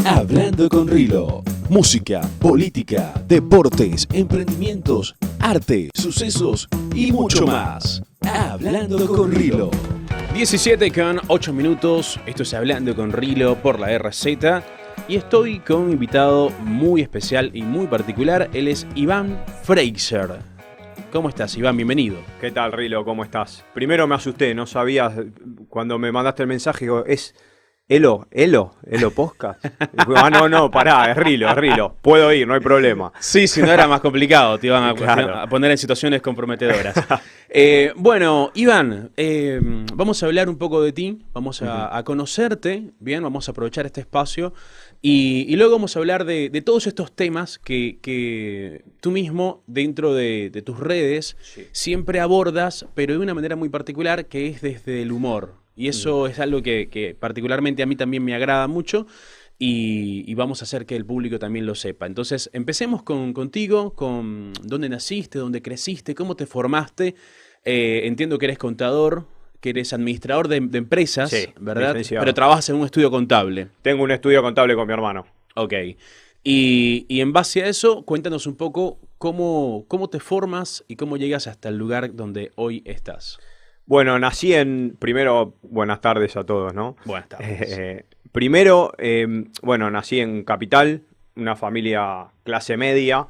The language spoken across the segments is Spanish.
Hablando con Rilo. Música, política, deportes, emprendimientos, arte, sucesos y mucho más. Hablando con Rilo. 17 con 8 minutos. Esto es Hablando con Rilo por la RZ. Y estoy con un invitado muy especial y muy particular. Él es Iván Fraser. ¿Cómo estás, Iván? Bienvenido. ¿Qué tal, Rilo? ¿Cómo estás? Primero me asusté, no sabía, cuando me mandaste el mensaje, digo, ¿es Elo Podcast? No, pará, es Rilo, puedo ir, no hay problema. Sí, si no era más complicado, te iban a, Claro. a poner en situaciones comprometedoras. Bueno, Iván, vamos a hablar un poco de ti, vamos a conocerte, bien, vamos a aprovechar este espacio y luego vamos a hablar de todos estos temas que tú mismo dentro de tus redes siempre abordas, pero de una manera muy particular que es desde el humor. Y eso es algo que particularmente a mí también me agrada mucho y vamos a hacer que el público también lo sepa. Entonces, empecemos contigo, con dónde naciste, dónde creciste, cómo te formaste. Entiendo que eres contador, que eres administrador de empresas, Sí, ¿verdad? licenciado. Pero trabajas en un estudio contable. Tengo un estudio contable con mi hermano. Ok. Y en base a eso, cuéntanos un poco cómo te formas y cómo llegas hasta el lugar donde hoy estás. Bueno, primero, buenas tardes a todos, ¿no? Buenas tardes. Nací en Capital, una familia clase media,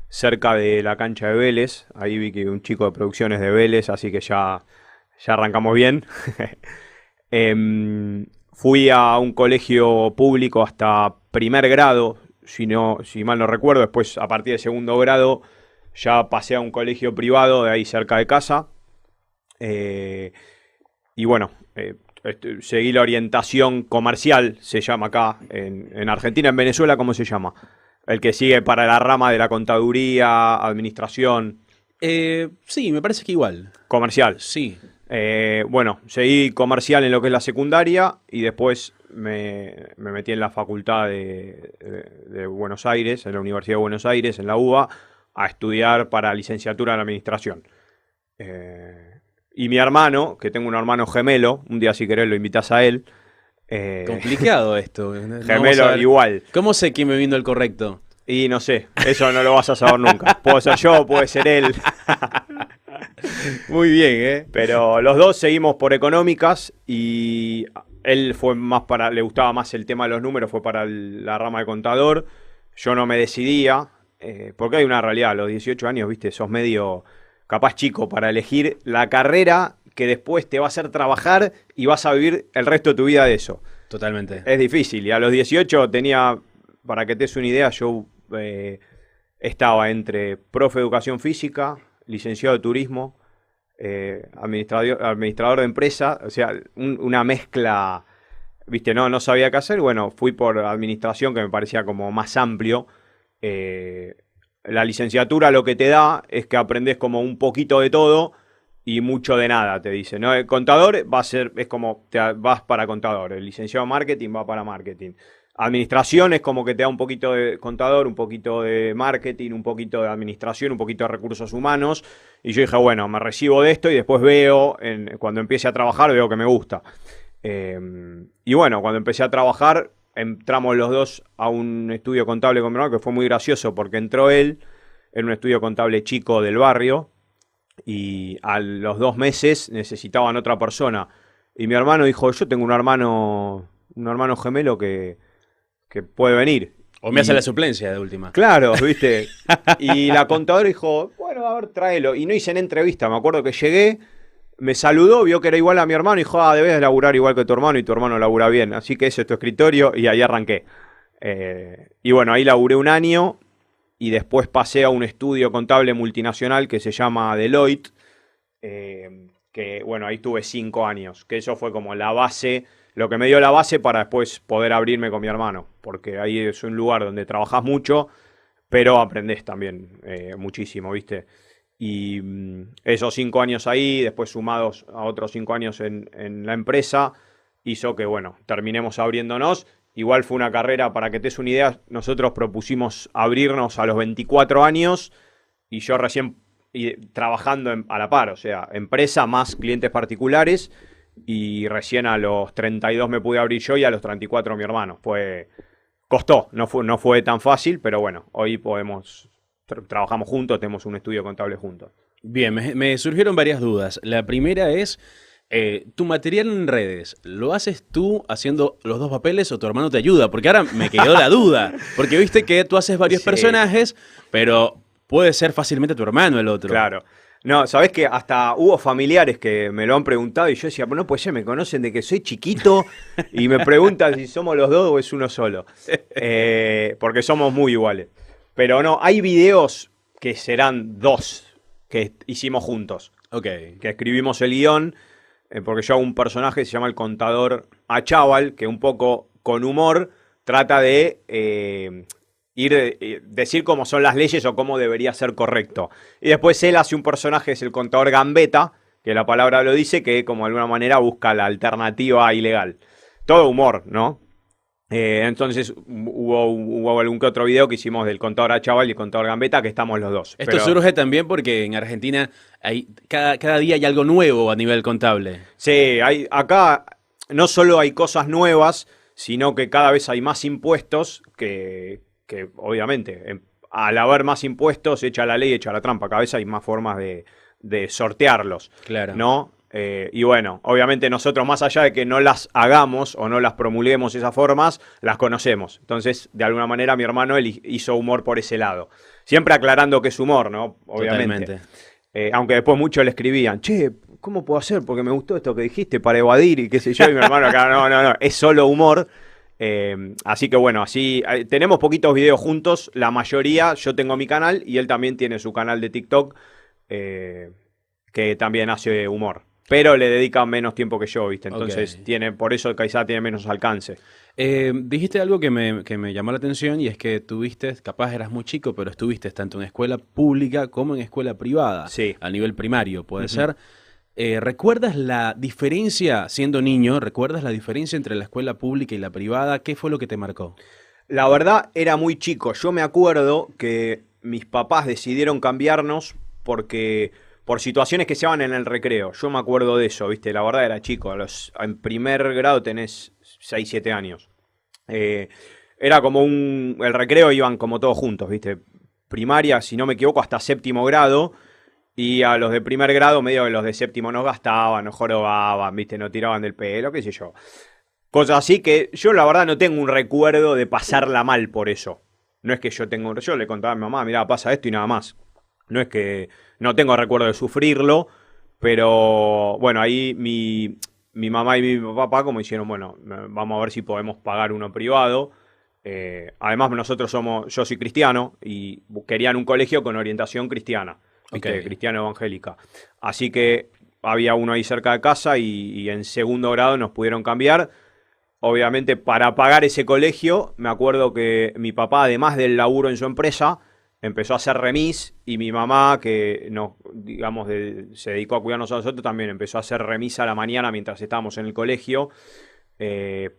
cerca de la cancha de Vélez. Ahí vi que un chico de producciones de Vélez, así que ya arrancamos bien. Fui a un colegio público hasta primer grado, si mal no recuerdo. Después, a partir de segundo grado, ya pasé a un colegio privado de ahí cerca de casa. Seguí la orientación comercial, se llama acá, en Argentina. En Venezuela, ¿cómo se llama? El que sigue para la rama de la contaduría, administración. Sí, me parece que igual. Comercial. Sí. Seguí comercial en lo que es la secundaria y después me metí en la facultad de Buenos Aires, en la Universidad de Buenos Aires, en la UBA, a estudiar para licenciatura en administración. Y mi hermano, que tengo un hermano gemelo, un día si querés lo invitas a él. Complicado esto. No vamos a Gemelo ver. igual. ¿Cómo sé quién me vino el correcto? Y no sé, eso no lo vas a saber nunca. Puedo ser yo, puede ser él. Muy bien, Pero los dos seguimos por económicas y él le gustaba más el tema de los números, fue para la rama de contador. Yo no me decidía, porque hay una realidad, a los 18 años, viste, sos medio capaz chico para elegir la carrera que después te va a hacer trabajar y vas a vivir el resto de tu vida de eso. Totalmente. Es difícil, y a los 18 tenía, para que te des una idea, yo estaba entre profe de educación física, licenciado de turismo, administrador de empresa, o sea, una mezcla, viste, no sabía qué hacer. Bueno, fui por administración, que me parecía como más amplio. La licenciatura lo que te da es que aprendes como un poquito de todo y mucho de nada, te dice, ¿no? El contador es como vas para contador, el licenciado en marketing va para marketing. Administración es como que te da un poquito de contador, un poquito de marketing, un poquito de administración, un poquito de recursos humanos. Y yo dije, bueno, me recibo de esto y después cuando empiece a trabajar, veo que me gusta. Y bueno, cuando empecé a trabajar, entramos los dos a un estudio contable con mi hermano, que fue muy gracioso porque entró él en un estudio contable chico del barrio y a los 2 meses necesitaban otra persona. Y mi hermano dijo, yo tengo un hermano gemelo que puede venir. O me hace la suplencia de última. Claro, viste. Y la contadora dijo, bueno, a ver, tráelo. Y no hice en entrevista, me acuerdo que llegué, me saludó, vio que era igual a mi hermano y dijo, debes de laburar igual que tu hermano y tu hermano labura bien. Así que ese es tu escritorio y ahí arranqué. Y bueno, ahí laburé un año y después pasé a un estudio contable multinacional que se llama Deloitte, que bueno, ahí tuve 5 años, que eso fue como la base, lo que me dio la base para después poder abrirme con mi hermano, porque ahí es un lugar donde trabajás mucho, pero aprendés también muchísimo, ¿viste? Y esos 5 años ahí, después sumados a otros 5 años en la empresa, hizo que, bueno, terminemos abriéndonos. Igual fue una carrera, para que te des una idea, nosotros propusimos abrirnos a los 24 años y yo recién trabajando a la par, o sea, empresa más clientes particulares, y recién a los 32 me pude abrir yo y a los 34 mi hermano. Fue Costó, no fue tan fácil, pero bueno, hoy trabajamos juntos, tenemos un estudio contable juntos. Bien, me surgieron varias dudas. La primera es, ¿tu material en redes lo haces tú haciendo los dos papeles o tu hermano te ayuda? Porque ahora me quedó la duda. Porque viste que tú haces varios personajes, pero puede ser fácilmente tu hermano el otro. Claro. No, sabés que hasta hubo familiares que me lo han preguntado y yo decía, no puede ser, me conocen de que soy chiquito y me preguntan si somos los dos o es uno solo. Porque somos muy iguales. Pero no, hay videos que serán 2 que hicimos juntos. Ok. Que escribimos el guión, porque yo hago un personaje que se llama el contador Achával, que un poco con humor trata de decir cómo son las leyes o cómo debería ser correcto. Y después él hace un personaje, es el contador Gambetta, que la palabra lo dice, que como de alguna manera busca la alternativa ilegal. Todo humor, ¿no? Entonces hubo algún que otro video que hicimos del contador Achával y el contador Gambetta, que estamos los dos. Esto surge también porque en Argentina cada día hay algo nuevo a nivel contable. Sí, acá no solo hay cosas nuevas, sino que cada vez hay más impuestos que obviamente, al haber más impuestos, echa la ley, echa la trampa. Cada vez hay más formas de sortearlos. Claro. ¿No? Y bueno, obviamente nosotros, más allá de que no las hagamos o no las promulguemos esas formas, las conocemos. Entonces, de alguna manera, mi hermano él hizo humor por ese lado. Siempre aclarando que es humor, ¿no? Obviamente. Totalmente. Aunque después muchos le escribían, che, ¿cómo puedo hacer? Porque me gustó esto que dijiste para evadir y qué sé yo. Y mi hermano acá, no, es solo humor. Así que bueno, así tenemos poquitos videos juntos. La mayoría, yo tengo mi canal y él también tiene su canal de TikTok, que también hace humor. Pero le dedica menos tiempo que yo, ¿viste? Entonces, por eso quizá tiene menos alcance. Dijiste algo que me llamó la atención y es que capaz eras muy chico, pero estuviste tanto en escuela pública como en escuela privada. Sí. A nivel primario, puede ser. ¿Recuerdas la diferencia, siendo niño, recuerdas la diferencia entre la escuela pública y la privada? ¿Qué fue lo que te marcó? La verdad, era muy chico. Yo me acuerdo que mis papás decidieron cambiarnos por situaciones que se daban en el recreo. Yo me acuerdo de eso, ¿viste? La verdad era chico. En primer grado tenés 6, 7 años. Era como el recreo iban como todos juntos, ¿viste? Primaria, si no me equivoco, hasta 7º grado. Y a los de primer grado, medio que los de 7º nos gastaban, nos jorobaban, ¿viste? Nos tiraban del pelo, qué sé yo. Cosas así que yo la verdad no tengo un recuerdo de pasarla mal por eso. No es que yo le contaba a mi mamá, mirá, pasa esto y nada más. No es que no tengo recuerdo de sufrirlo, pero bueno, ahí mi mamá y mi papá como hicieron, bueno, vamos a ver si podemos pagar uno privado. Además yo soy cristiano y querían un colegio con orientación cristiana, ¿viste? Cristiano evangélica. Así que había uno ahí cerca de casa y en 2º grado nos pudieron cambiar. Obviamente para pagar ese colegio, me acuerdo que mi papá, además del laburo en su empresa, empezó a hacer remis y mi mamá, que se dedicó a cuidarnos a nosotros, también empezó a hacer remis a la mañana mientras estábamos en el colegio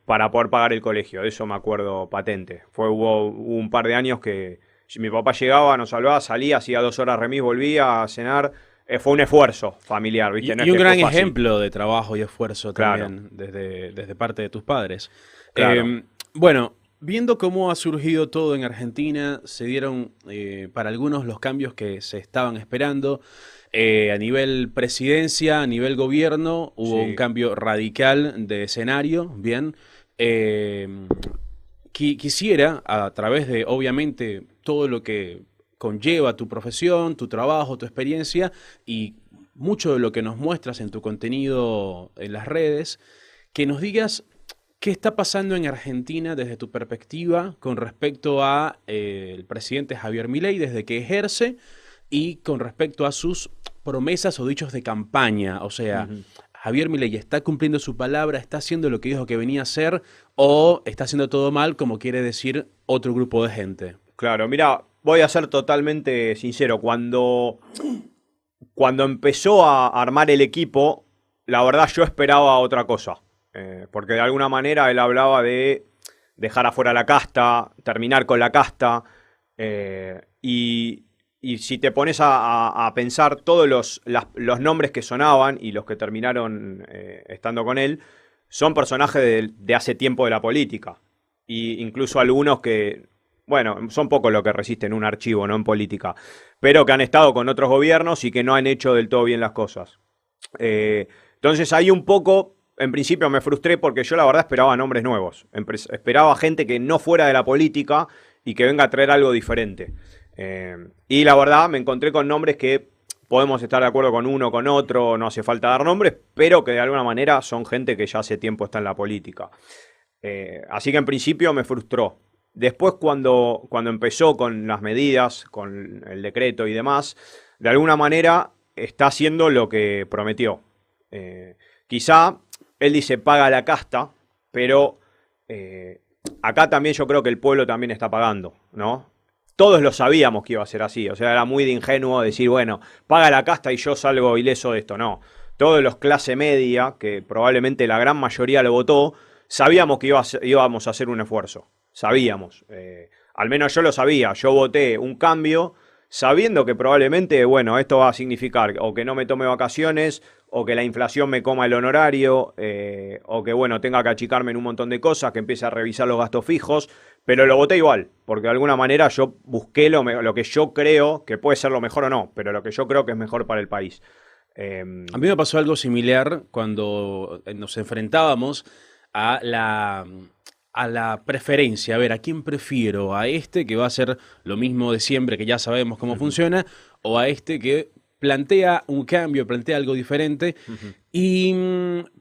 para poder pagar el colegio. De eso me acuerdo patente. Hubo un par de años que mi papá llegaba, nos salvaba, salía, hacía 2 horas remis, volvía a cenar. Fue un esfuerzo familiar, ¿viste? Y un gran ejemplo de trabajo y esfuerzo también desde parte de tus padres. Claro. Bueno, viendo cómo ha surgido todo en Argentina, se dieron para algunos los cambios que se estaban esperando. A nivel presidencia, a nivel gobierno, hubo un cambio radical de escenario, bien. Quisiera, a través de, obviamente, todo lo que conlleva tu profesión, tu trabajo, tu experiencia y mucho de lo que nos muestras en tu contenido en las redes, que nos digas qué está pasando en Argentina desde tu perspectiva con respecto a el presidente Javier Milei desde que ejerce y con respecto a sus promesas o dichos de campaña. O sea, Javier Milei está cumpliendo su palabra, está haciendo lo que dijo que venía a hacer o está haciendo todo mal como quiere decir otro grupo de gente. Claro, mira, voy a ser totalmente sincero. Cuando empezó a armar el equipo, la verdad yo esperaba otra cosa. Porque de alguna manera él hablaba de dejar afuera la casta, terminar con la casta. Y si te pones a pensar todos los nombres que sonaban y los que terminaron estando con él, son personajes de hace tiempo de la política. Y incluso algunos que, bueno, son pocos los que resisten un archivo, ¿no? En política, pero que han estado con otros gobiernos y que no han hecho del todo bien las cosas. Entonces ahí un poco, en principio me frustré porque yo la verdad esperaba nombres nuevos. Esperaba gente que no fuera de la política y que venga a traer algo diferente. Y la verdad me encontré con nombres que podemos estar de acuerdo con uno, con otro, no hace falta dar nombres, pero que de alguna manera son gente que ya hace tiempo está en la política. Así que en principio me frustró. Después cuando empezó con las medidas, con el decreto y demás, de alguna manera está haciendo lo que prometió. Quizá él dice paga la casta, pero acá también yo creo que el pueblo también está pagando, ¿no? Todos lo sabíamos que iba a ser así, o sea, era muy de ingenuo decir, bueno, paga la casta y yo salgo ileso de esto, no. Todos los clase media, que probablemente la gran mayoría lo votó, sabíamos que íbamos a hacer un esfuerzo, sabíamos. Al menos yo lo sabía, yo voté un cambio sabiendo que probablemente, bueno, esto va a significar o que no me tome vacaciones, o que la inflación me coma el honorario, o que, bueno, tenga que achicarme en un montón de cosas, que empiece a revisar los gastos fijos, pero lo voté igual, porque de alguna manera yo busqué lo que yo creo que puede ser lo mejor o no, pero lo que yo creo que es mejor para el país. A mí me pasó algo similar cuando nos enfrentábamos a la preferencia. A ver, ¿a quién prefiero? ¿A este que va a hacer lo mismo de siempre, que ya sabemos cómo funciona? ¿O a este que plantea un cambio, plantea algo diferente? Y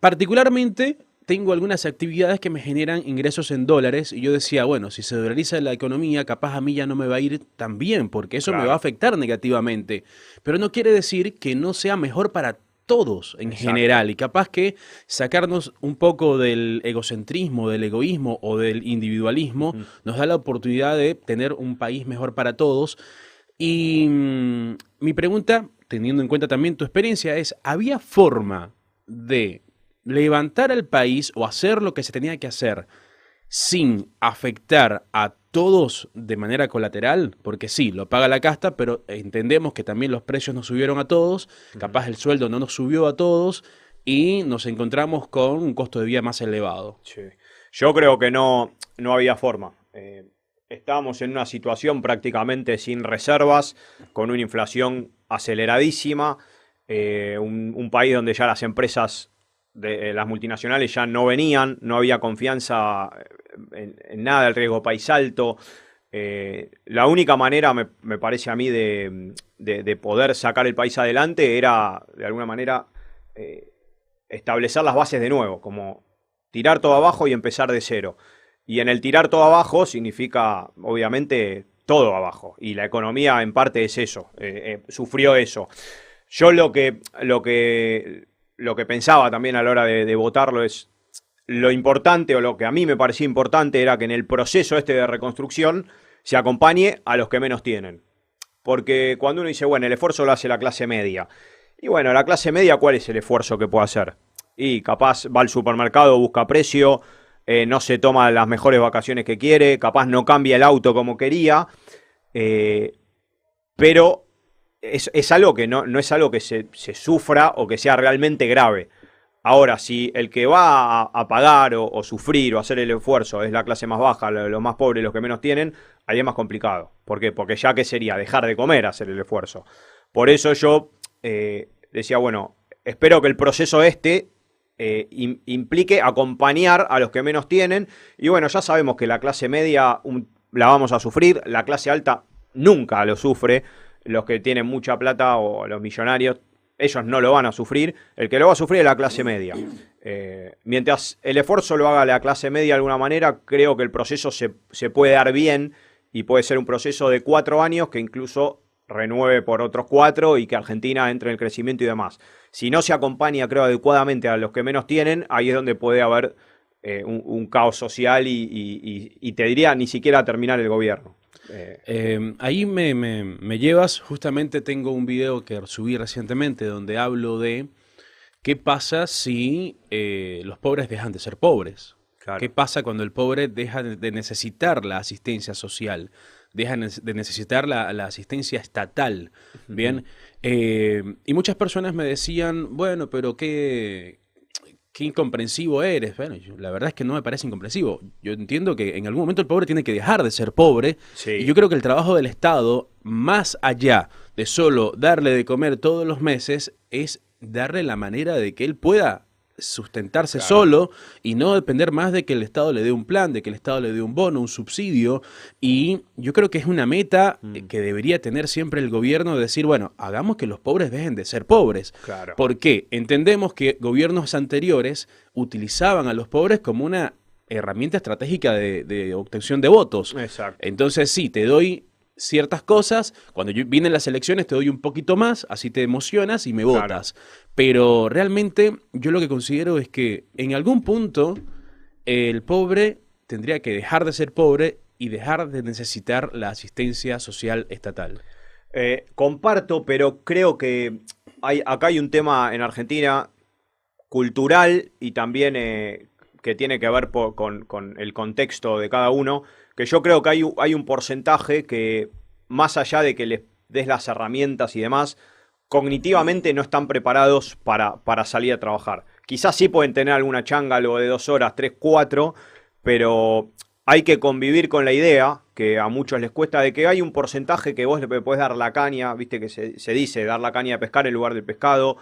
particularmente tengo algunas actividades que me generan ingresos en dólares y yo decía, bueno, si se dolariza la economía, capaz a mí ya no me va a ir tan bien porque eso me va a afectar negativamente. Pero no quiere decir que no sea mejor para todos en general, y capaz que sacarnos un poco del egocentrismo, del egoísmo o del individualismo nos da la oportunidad de tener un país mejor para todos. Y mi pregunta, teniendo en cuenta también tu experiencia, es, ¿había forma de levantar al país o hacer lo que se tenía que hacer sin afectar a todos de manera colateral? Porque sí, lo paga la casta, pero entendemos que también los precios nos subieron a todos, capaz el sueldo no nos subió a todos y nos encontramos con un costo de vida más elevado. Sí. Yo creo que no había forma. Estábamos en una situación prácticamente sin reservas, con una inflación aceleradísima, un país donde ya las empresas de las multinacionales ya no venían, no había confianza en nada, el riesgo país alto. La única manera, me parece a mí, de poder sacar el país adelante era, de alguna manera, establecer las bases de nuevo, como tirar todo abajo y empezar de cero. Y en el tirar todo abajo significa, obviamente, todo abajo. Y la economía, en parte, es eso, sufrió eso. Yo lo que pensaba también a la hora de votarlo es lo importante, o lo que a mí me parecía importante, era que en el proceso este de reconstrucción se acompañe a los que menos tienen. Porque cuando uno dice, bueno, el esfuerzo lo hace la clase media. Y bueno, la clase media, ¿cuál es el esfuerzo que puede hacer? Y capaz va al supermercado, busca precio, no se toma las mejores vacaciones que quiere, capaz no cambia el auto como quería, pero es algo que no es algo que se sufra o que sea realmente grave. Ahora, si el que va a pagar o sufrir o hacer el esfuerzo es la clase más baja, los más pobres, los que menos tienen, ahí es más complicado. ¿Por qué? Porque ya que sería dejar de comer hacer el esfuerzo. Por eso yo decía, bueno, espero que el proceso implique acompañar a los que menos tienen. Y bueno, ya sabemos que la clase media la vamos a sufrir, la clase alta nunca lo sufre. Los que tienen mucha plata o los millonarios, ellos no lo van a sufrir. El que lo va a sufrir es la clase media. Mientras el esfuerzo lo haga la clase media de alguna manera, creo que el proceso se puede dar bien y puede ser un proceso de 4 años que incluso renueve por otros 4 y que Argentina entre en el crecimiento y demás. Si no se acompaña, creo, adecuadamente a los que menos tienen, ahí es donde puede haber un caos social y te diría ni siquiera terminar el gobierno. Ahí me llevas, justamente tengo un video que subí recientemente donde hablo de qué pasa si los pobres dejan de ser pobres. Claro. ¿Qué pasa cuando el pobre deja de necesitar la asistencia social? Deja de necesitar la asistencia estatal. Bien. Y muchas personas me decían, bueno, pero ¿qué qué incomprensivo eres. Bueno, la verdad es que no me parece incomprensivo. Yo entiendo que en algún momento el pobre tiene que dejar de ser pobre. Sí. Y yo creo que el trabajo del Estado, más allá de solo darle de comer todos los meses, es darle la manera de que él pueda sustentarse solo y no depender más de que el Estado le dé un plan, de que el Estado le dé un bono, un subsidio. Y yo creo que es una meta que debería tener siempre el gobierno, de decir, bueno, hagamos que los pobres dejen de ser pobres. Claro. ¿Por qué? Entendemos que gobiernos anteriores utilizaban a los pobres como una herramienta estratégica de obtención de votos. Exacto. Entonces sí, te doy ciertas cosas, cuando vienen las elecciones te doy un poquito más, así te emocionas y me votas. Pero realmente yo lo que considero es que en algún punto el pobre tendría que dejar de ser pobre y dejar de necesitar la asistencia social estatal. Comparto, pero creo que acá hay un tema en Argentina cultural y también que tiene que ver con el contexto de cada uno, que yo creo que hay un porcentaje que, más allá de que les des las herramientas y demás, cognitivamente no están preparados para salir a trabajar. Quizás sí pueden tener alguna changa, algo de 2 horas, 3, 4, pero hay que convivir con la idea, que a muchos les cuesta, de que hay un porcentaje que vos le podés dar la caña, viste que se dice, dar la caña de pescar en lugar del pescado.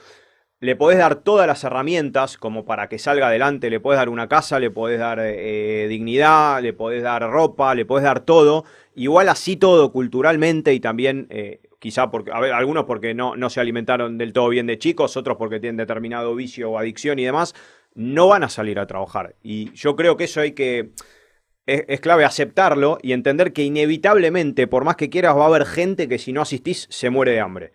Le podés dar todas las herramientas como para que salga adelante, le podés dar una casa, le podés dar dignidad, le podés dar ropa, le podés dar todo. Igual así todo culturalmente y también quizá porque, algunos porque no se alimentaron del todo bien de chicos, otros porque tienen determinado vicio o adicción y demás, no van a salir a trabajar. Y yo creo que eso es clave aceptarlo y entender que inevitablemente, por más que quieras, va a haber gente que si no asistís se muere de hambre.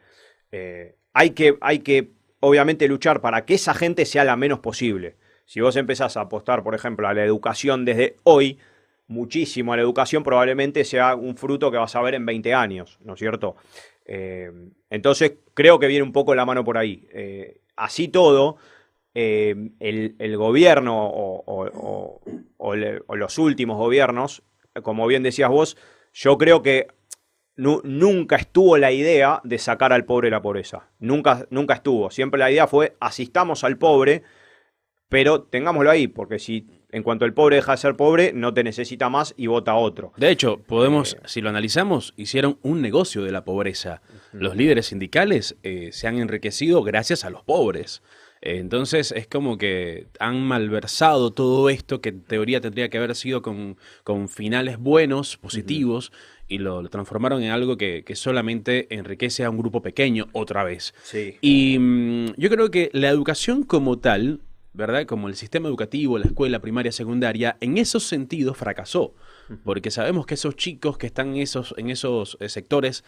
Hay que obviamente luchar para que esa gente sea la menos posible. Si vos empezás a apostar, por ejemplo, a la educación desde hoy, muchísimo a la educación, probablemente sea un fruto que vas a ver en 20 años, ¿no es cierto? Entonces creo que viene un poco la mano por ahí. Así todo, el gobierno o los últimos gobiernos, como bien decías vos, yo creo que nunca estuvo la idea de sacar al pobre de la pobreza. Nunca estuvo. Siempre la idea fue asistamos al pobre, pero tengámoslo ahí, porque si en cuanto el pobre deja de ser pobre, no te necesita más y vota a otro. De hecho, si lo analizamos, hicieron un negocio de la pobreza. Los líderes sindicales se han enriquecido gracias a los pobres. Entonces es como que han malversado todo esto que en teoría tendría que haber sido con finales buenos, positivos, y lo transformaron en algo que solamente enriquece a un grupo pequeño otra vez. Sí. Y yo creo que la educación como tal, ¿verdad? Como el sistema educativo, la escuela primaria, secundaria, en esos sentidos fracasó. Porque sabemos que esos chicos que están en esos sectores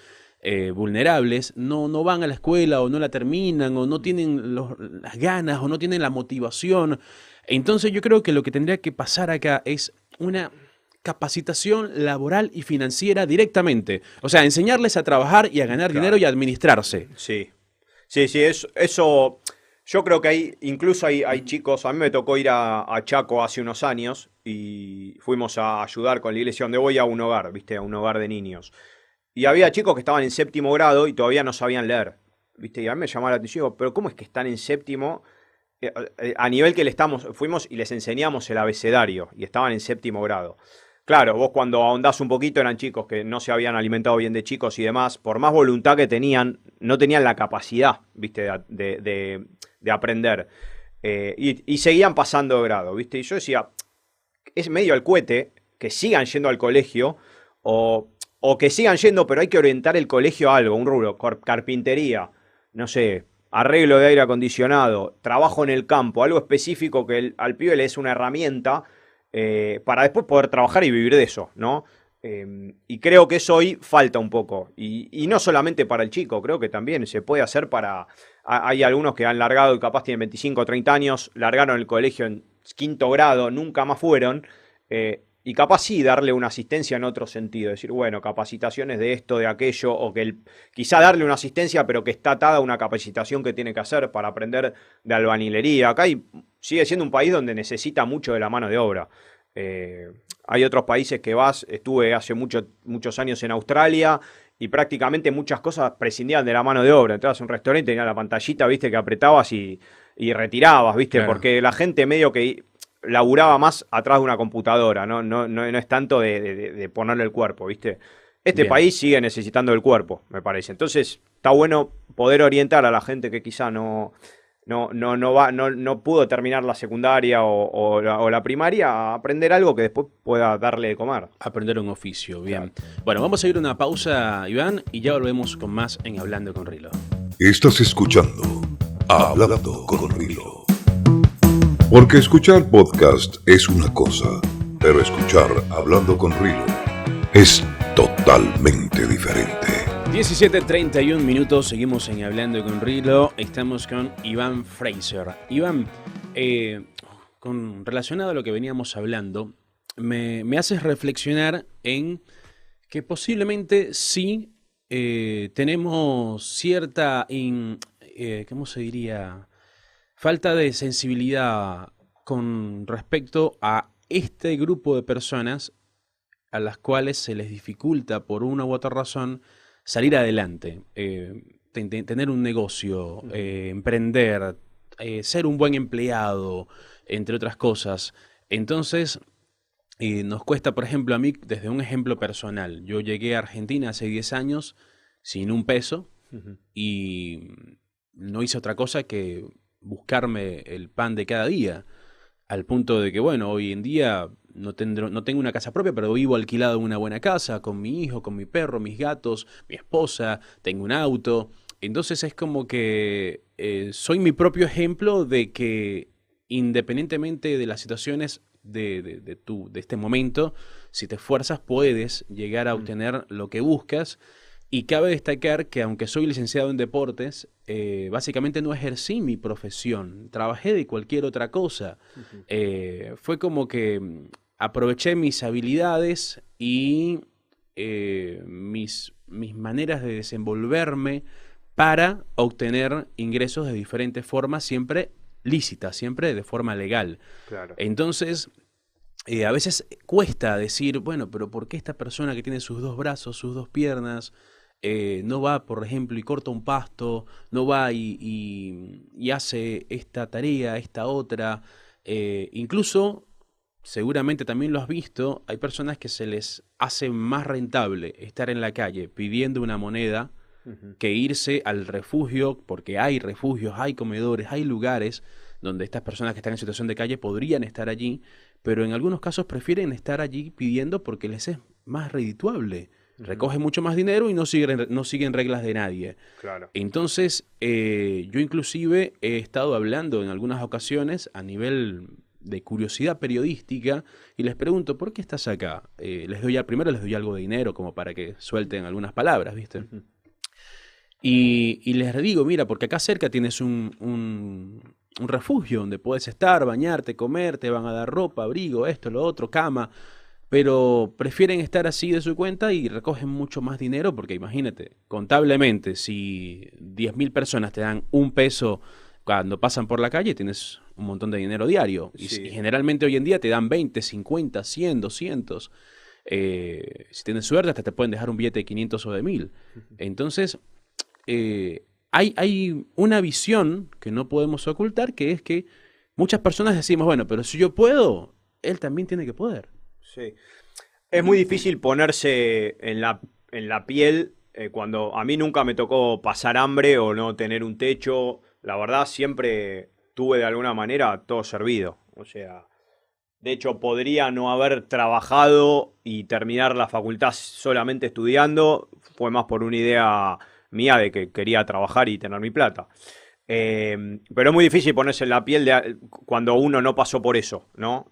vulnerables no van a la escuela o no la terminan o no tienen las ganas o no tienen la motivación. Entonces yo creo que lo que tendría que pasar acá es una capacitación laboral y financiera directamente. O sea, enseñarles a trabajar y a ganar dinero y a administrarse. Sí, eso yo creo que incluso hay chicos, a mí me tocó ir a Chaco hace unos años y fuimos a ayudar con la iglesia donde voy a un hogar, ¿viste? A un hogar de niños. Y había chicos que estaban en 7º grado y todavía no sabían leer, ¿viste? Y a mí me llamaba la atención, pero ¿cómo es que están en 7º? A nivel que fuimos y les enseñamos el abecedario y estaban en 7º grado. Claro, vos cuando ahondás un poquito eran chicos que no se habían alimentado bien de chicos y demás, por más voluntad que tenían, no tenían la capacidad, ¿viste? De aprender. Y seguían pasando de grado, ¿viste? Y yo decía, es medio al cohete que sigan yendo al colegio o que sigan yendo, pero hay que orientar el colegio a algo, un rubro, carpintería, no sé, arreglo de aire acondicionado, trabajo en el campo, algo específico que al pibe le es una herramienta para después poder trabajar y vivir de eso, ¿no? Y creo que eso hoy falta un poco. Y no solamente para el chico, creo que también se puede hacer para... Hay algunos que han largado y capaz tienen 25 o 30 años, largaron el colegio en 5º grado, nunca más fueron, y capaz sí darle una asistencia en otro sentido, decir, bueno, capacitaciones de esto, de aquello, o que quizá darle una asistencia, pero que está atada a una capacitación que tiene que hacer para aprender de albañilería. Acá sigue siendo un país donde necesita mucho de la mano de obra. Hay otros países que estuve hace muchos años en Australia y prácticamente muchas cosas prescindían de la mano de obra. Entrabas a un restaurante y tenías la pantallita, viste, que apretabas y y retirabas, ¿viste? Claro. Porque la gente medio que laburaba más atrás de una computadora, no es tanto de ponerle el cuerpo, ¿viste? Este Bien. país sigue necesitando el cuerpo, me parece. Entonces, está bueno poder orientar a la gente que quizá no pudo terminar la secundaria o la primaria a aprender algo que después pueda darle de comer. Aprender un oficio, bien. Bueno, vamos a ir a una pausa, Iván, y ya volvemos con más en Hablando con Rilo. Estás escuchando Hablando con Rilo. Porque escuchar podcast es una cosa, pero escuchar Hablando con Rilo es totalmente diferente. 17:31 minutos, seguimos en Hablando con Rilo. Estamos con Iván Fraser. Iván, relacionado a lo que veníamos hablando, me haces reflexionar en que posiblemente sí tenemos cierta, ¿cómo se diría? Falta de sensibilidad con respecto a este grupo de personas a las cuales se les dificulta por una u otra razón salir adelante, tener un negocio, emprender, ser un buen empleado, entre otras cosas. Entonces, nos cuesta, por ejemplo, a mí, desde un ejemplo personal, yo llegué a Argentina hace 10 años sin un peso y no hice otra cosa que buscarme el pan de cada día, al punto de que, bueno, hoy en día no tengo una casa propia, pero vivo alquilado en una buena casa, con mi hijo, con mi perro, mis gatos, mi esposa, tengo un auto. Entonces es como que soy mi propio ejemplo de que independientemente de las situaciones de este momento, si te esfuerzas puedes llegar a obtener lo que buscas. Y cabe destacar que aunque soy licenciado en deportes, básicamente no ejercí mi profesión, trabajé de cualquier otra cosa. Fue como que aproveché mis habilidades y mis maneras de desenvolverme para obtener ingresos de diferentes formas, siempre lícitas, siempre de forma legal. Claro. Entonces, a veces cuesta decir, bueno, pero ¿por qué esta persona que tiene sus 2 brazos, sus 2 piernas, no va, por ejemplo, y corta un pasto, no va y hace esta tarea, esta otra? Incluso, seguramente también lo has visto, hay personas que se les hace más rentable estar en la calle pidiendo una moneda que irse al refugio, porque hay refugios, hay comedores, hay lugares donde estas personas que están en situación de calle podrían estar allí, pero en algunos casos prefieren estar allí pidiendo porque les es más redituable. Recogen mucho más dinero y no siguen reglas de nadie. Claro. Entonces, yo inclusive he estado hablando en algunas ocasiones a nivel de curiosidad periodística y les pregunto, ¿por qué estás acá? Primero les doy algo de dinero como para que suelten algunas palabras, ¿viste? Y les digo, mira, porque acá cerca tienes un refugio donde puedes estar, bañarte, comer, te van a dar ropa, abrigo, esto, lo otro, cama, pero prefieren estar así de su cuenta y recogen mucho más dinero porque imagínate, contablemente, si 10.000 personas te dan $1 cuando pasan por la calle, tienes un montón de dinero diario. Sí. Y generalmente hoy en día te dan 20, 50, 100, 200. Si tienes suerte, hasta te pueden dejar un billete de 500 o de 1.000. Entonces, hay una visión que no podemos ocultar, que es que muchas personas decimos, bueno, pero si yo puedo, él también tiene que poder. Sí. Es muy difícil ponerse en la piel cuando a mí nunca me tocó pasar hambre o no tener un techo. La verdad, siempre tuve de alguna manera todo servido. O sea, de hecho, podría no haber trabajado y terminar la facultad solamente estudiando. Fue más por una idea mía de que quería trabajar y tener mi plata. Pero es muy difícil ponerse en la piel cuando uno no pasó por eso, ¿no?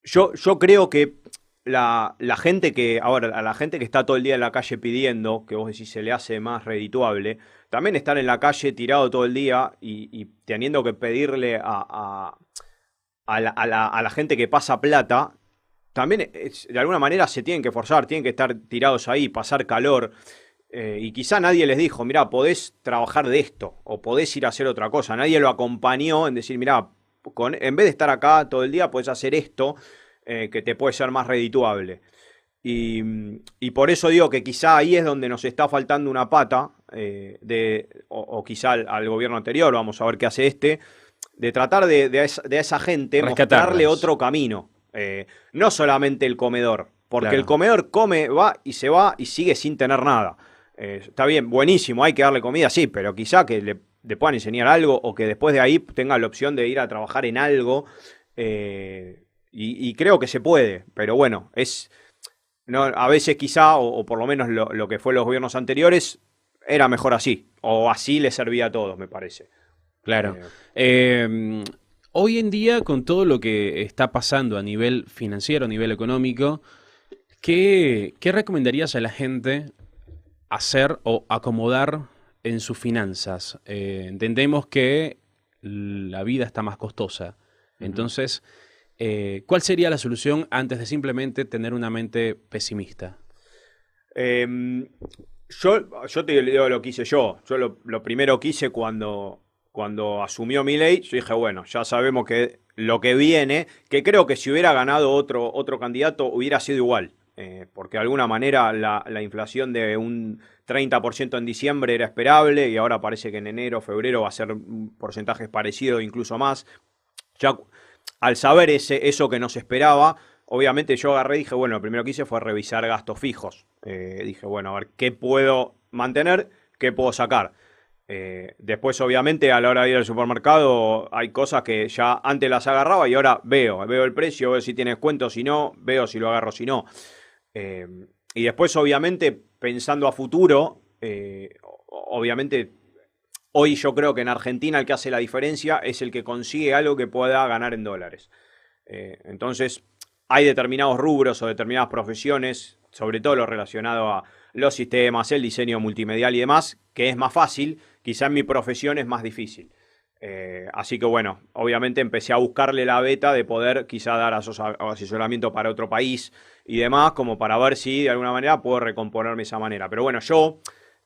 Yo creo que la gente a la gente que está todo el día en la calle pidiendo, que vos decís se le hace más redituable, también estar en la calle tirado todo el día y teniendo que pedirle a la gente que pasa plata, también de alguna manera se tienen que forzar, tienen que estar tirados ahí, pasar calor. Y quizá nadie les dijo, mirá, podés trabajar de esto, o podés ir a hacer otra cosa. Nadie lo acompañó en decir, mirá, en vez de estar acá todo el día, podés hacer esto, que te puede ser más redituable. Y por eso digo que quizá ahí es donde nos está faltando una pata, o quizá al gobierno anterior, vamos a ver qué hace de tratar de esa gente mostrarle otro camino. No solamente el comedor, porque Claro. el comedor come, va y se va y sigue sin tener nada. Está bien, buenísimo, hay que darle comida, sí, pero quizá que le puedan enseñar algo o que después de ahí tenga la opción de ir a trabajar en algo. Y creo que se puede, pero bueno, no, a veces quizá, o por lo menos lo que fue los gobiernos anteriores, era mejor así, o así le servía a todos, me parece. Claro. Hoy en día, con todo lo que está pasando a nivel financiero, a nivel económico, ¿qué recomendarías a la gente hacer o acomodar en sus finanzas? Entendemos que la vida está más costosa. Entonces, ¿cuál sería la solución antes de simplemente tener una mente pesimista? Yo te digo lo que hice yo. Yo lo primero que hice cuando asumió Milei, yo dije, bueno, ya sabemos que lo que viene, que creo que si hubiera ganado otro candidato hubiera sido igual. Porque de alguna manera la inflación de un 30% en diciembre era esperable y ahora parece que en enero, febrero va a ser porcentajes parecidos, incluso más. Ya al saber eso que nos esperaba, obviamente yo agarré y dije, bueno, lo primero que hice fue revisar gastos fijos. Dije, bueno, a ver, ¿qué puedo mantener? ¿Qué puedo sacar? Después, obviamente, a la hora de ir al supermercado, hay cosas que ya antes las agarraba y ahora veo el precio, veo si tiene descuento, si no, veo si lo agarro, si no. Y después, obviamente, pensando a futuro, obviamente, hoy yo creo que en Argentina el que hace la diferencia es el que consigue algo que pueda ganar en dólares. Entonces, hay determinados rubros o determinadas profesiones, sobre todo lo relacionado a los sistemas, el diseño multimedial y demás, que es más fácil. Quizá en mi profesión es más difícil. Así que bueno, obviamente empecé a buscarle la beta de poder quizá dar asesoramiento para otro país y demás, como para ver si de alguna manera puedo recomponerme de esa manera. Pero bueno, yo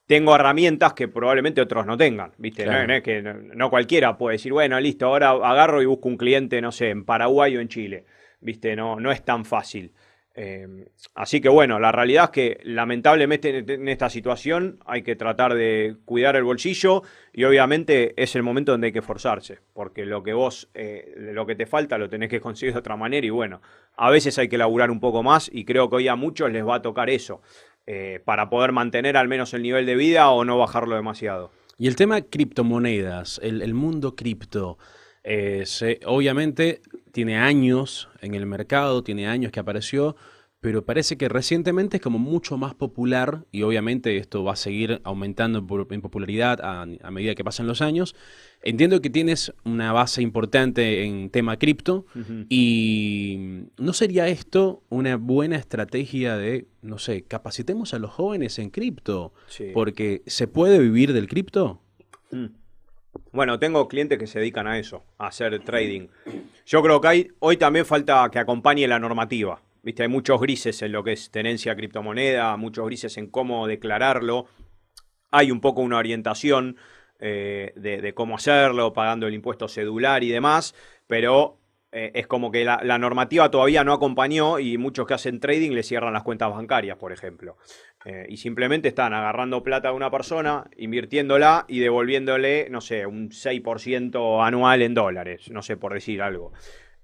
tengo herramientas que probablemente otros no tengan, ¿viste? Claro. No es que no cualquiera puede decir, bueno, listo, ahora agarro y busco un cliente, no sé, en Paraguay o en Chile, ¿viste? No es tan fácil. Así que bueno, la realidad es que lamentablemente en esta situación hay que tratar de cuidar el bolsillo y obviamente es el momento donde hay que esforzarse, porque lo que te falta lo tenés que conseguir de otra manera y bueno, a veces hay que laburar un poco más y creo que hoy a muchos les va a tocar eso, para poder mantener al menos el nivel de vida o no bajarlo demasiado. Y el tema criptomonedas, el mundo cripto, obviamente tiene años en el mercado, tiene años que apareció, pero parece que recientemente es como mucho más popular y obviamente esto va a seguir aumentando en popularidad a medida que pasan los años. Entiendo que tienes una base importante en tema cripto y ¿no sería esto una buena estrategia de, no sé, capacitemos a los jóvenes en cripto? Sí. Porque ¿se puede vivir del cripto? Bueno, tengo clientes que se dedican a eso, a hacer trading. Yo creo que hoy también falta que acompañe la normativa. ¿Viste? Hay muchos grises en lo que es tenencia de criptomoneda, muchos grises en cómo declararlo. Hay un poco una orientación de cómo hacerlo, pagando el impuesto cedular y demás, pero es como que la normativa todavía no acompañó y muchos que hacen trading le cierran las cuentas bancarias, por ejemplo. Y simplemente están agarrando plata de una persona, invirtiéndola y devolviéndole, no sé, un 6% anual en dólares, no sé, por decir algo.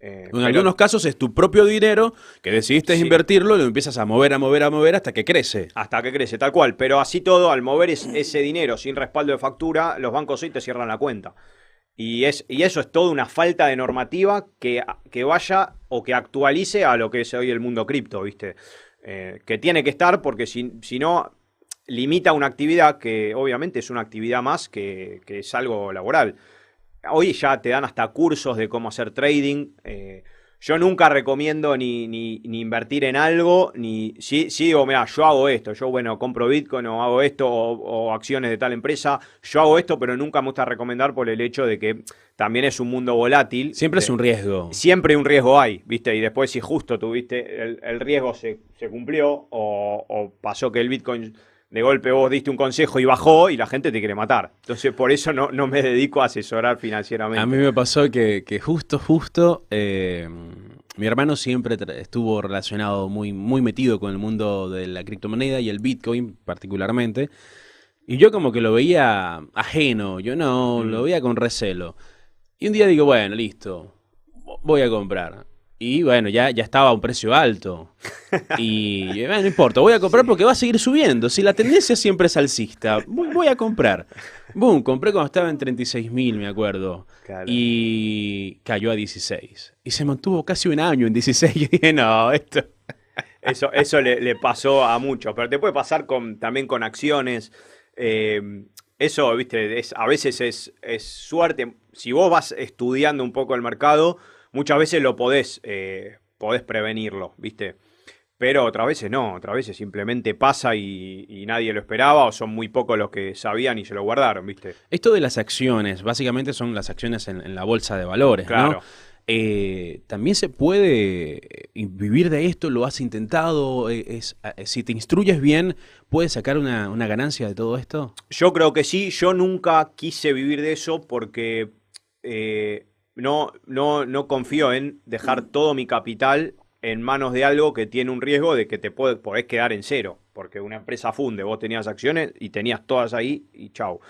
En algunos casos es tu propio dinero que decidiste Sí. invertirlo y lo empiezas a mover hasta que crece. Hasta que crece, tal cual. Pero así todo, al mover ese dinero sin respaldo de factura, los bancos hoy te cierran la cuenta. Y eso es toda una falta de normativa que vaya o que actualice a lo que es hoy el mundo cripto, ¿viste? Que tiene que estar porque si no, limita una actividad que obviamente es una actividad más que es algo laboral. Hoy ya te dan hasta cursos de cómo hacer trading. Yo nunca recomiendo ni invertir en algo, sí digo, mira, yo hago esto, yo compro Bitcoin o hago esto o acciones de tal empresa, yo hago esto, pero nunca me gusta recomendar por el hecho de que también es un mundo volátil. Siempre es un riesgo. Siempre un riesgo hay, ¿viste? Y después si justo tuviste el riesgo se cumplió o pasó que el Bitcoin de golpe vos diste un consejo y bajó y la gente te quiere matar. Entonces por eso no me dedico a asesorar financieramente. A mí me pasó que justo mi hermano siempre estuvo relacionado, muy metido con el mundo de la criptomoneda y el Bitcoin particularmente. Y yo como que lo veía ajeno, yo no, lo veía con recelo. Y un día digo, bueno, listo, voy a comprar. Y bueno, ya estaba a un precio alto. Y bueno, no importa, voy a comprar porque va a seguir subiendo. Si la tendencia siempre es alcista, voy a comprar. Boom, compré cuando estaba en 36.000, me acuerdo. Claro. Y cayó a 16. Y se mantuvo casi un año en 16. Y dije, no, esto... Eso le pasó a muchos, pero te puede pasar también con acciones. Eso, viste, a veces es suerte. Si vos vas estudiando un poco el mercado, muchas veces lo podés prevenirlo, viste. Pero otras veces no, otras veces simplemente pasa y nadie lo esperaba o son muy pocos los que sabían y se lo guardaron, viste. Esto de las acciones, básicamente son las acciones en la bolsa de valores, Claro. ¿no? También se puede vivir de esto, lo has intentado, si te instruyes bien, ¿puedes sacar una ganancia de todo esto? Yo creo que sí, yo nunca quise vivir de eso porque no confío en dejar todo mi capital en manos de algo que tiene un riesgo de que te podés quedar en cero, porque una empresa funde, vos tenías acciones y tenías todas ahí y chau.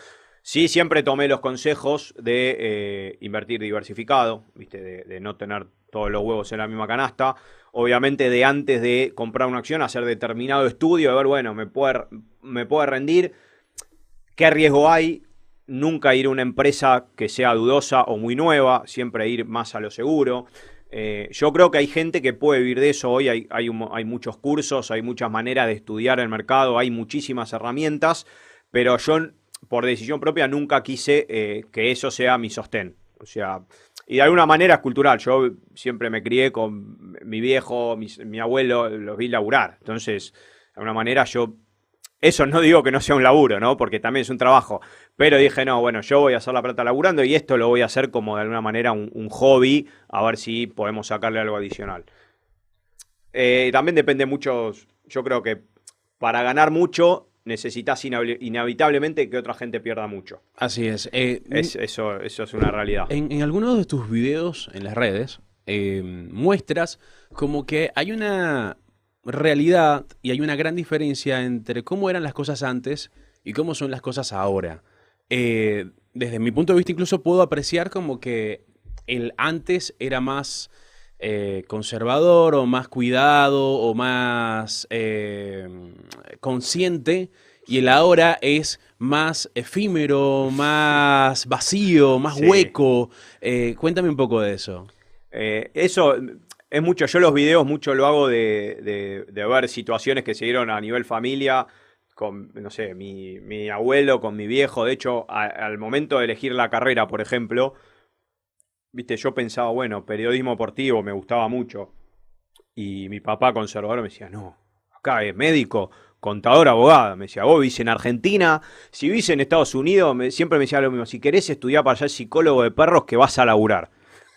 Sí, siempre tomé los consejos de invertir diversificado, ¿viste? De no tener todos los huevos en la misma canasta. Obviamente de antes de comprar una acción, hacer determinado estudio, de ver, bueno, me puede rendir, qué riesgo hay, nunca ir a una empresa que sea dudosa o muy nueva, siempre ir más a lo seguro. Yo creo que hay gente que puede vivir de eso hoy, hay muchos cursos, hay muchas maneras de estudiar el mercado, hay muchísimas herramientas, pero yo por decisión propia nunca quise que eso sea mi sostén. O sea, y de alguna manera es cultural. Yo siempre me crié con mi viejo, mi abuelo, los vi laburar. Entonces, de alguna manera eso no digo que no sea un laburo, ¿no? Porque también es un trabajo. Pero dije, no, bueno, yo voy a hacer la plata laburando y esto lo voy a hacer como de alguna manera un hobby, a ver si podemos sacarle algo adicional. También depende mucho, yo creo que para ganar mucho necesitas inevitablemente que otra gente pierda mucho. Así es. Eso es una realidad. En algunos de tus videos en las redes muestras como que hay una realidad y hay una gran diferencia entre cómo eran las cosas antes y cómo son las cosas ahora. Desde mi punto de vista incluso puedo apreciar como que el antes era más conservador o más cuidado o más consciente y el ahora es más efímero, más vacío, más Sí. hueco. Cuéntame un poco de eso. Eso es mucho, yo los videos mucho lo hago de ver situaciones que se dieron a nivel familia, con, no sé, mi abuelo, con mi viejo. De hecho, al momento de elegir la carrera, por ejemplo, viste, yo pensaba, bueno, periodismo deportivo me gustaba mucho. Y mi papá conservador me decía, no, acá es médico, contador, abogado. Me decía, vos vivís en Argentina, si vivís en Estados Unidos, siempre me decía lo mismo, si querés estudiar para ser psicólogo de perros, que vas a laburar.